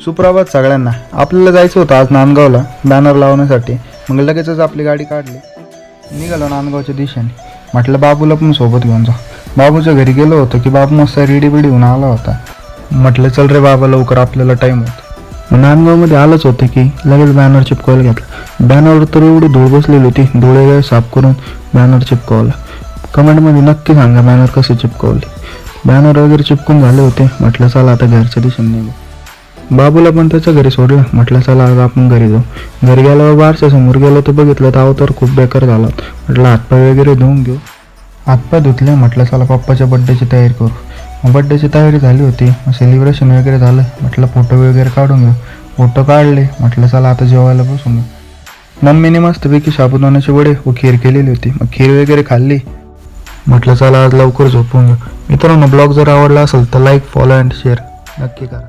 सुप्रभात सगळ्यांना. आपल्याला जायचं होतं आज नांदगावला बॅनर लावण्यासाठी. मग लगेचच आपली गाडी काढली, निघालो नांदगावच्या दिशेने. म्हटलं बाबूला पण सोबत घेऊन जा. बाबूच्या घरी गेलो होतो की बाबू मस्त रेडी बिडी होऊन आला होता. म्हटलं चल रे बाबा लवकर, आपल्याला टाईम होतो. नांदगावमध्ये आलंच होतं की लगेच बॅनर चिपकवायला घेतला. बॅनरवर तर एवढी धूळ बसलेली होती, डोळे साफ करून बॅनर चिपकवला. कमेंटमध्ये नक्की सांगा बॅनर कसे चिपकवले. बॅनर वगैरे चिपकून झाले होते. म्हटलं चला आता घरच्या दिशेने निघू. बाबूला पण त्याच्या घरी सोडलं. म्हटलं चला आज आपण घरी जाऊ. घरी गेल्यावर बारच्या समोर गेलो तर बघितलं तर अवतार खूप बेकार झाला. म्हटलं हातपाय वगैरे धुवून घेऊ. हातपाय धुतले. म्हटलं चला पप्पाच्या बड्डेची तयारी करू. मग बड्डेची तयारी झाली होती. मग सेलिब्रेशन वगैरे झालं. म्हटलं फोटो वगैरे काढून घेऊ. फोटो काढले. म्हटलं चला आता जेवायला बसून घेऊ. मम्मीने मस्तपैकी साबुदाण्याचे वडे व खीर केलेली होती. मग खीर वगैरे खाल्ली. म्हटलं चला आज लवकर झोपून घेऊ. मित्रांनो, ब्लॉग जर आवडला असेल तर लाईक, फॉलो अँड शेअर नक्की करा.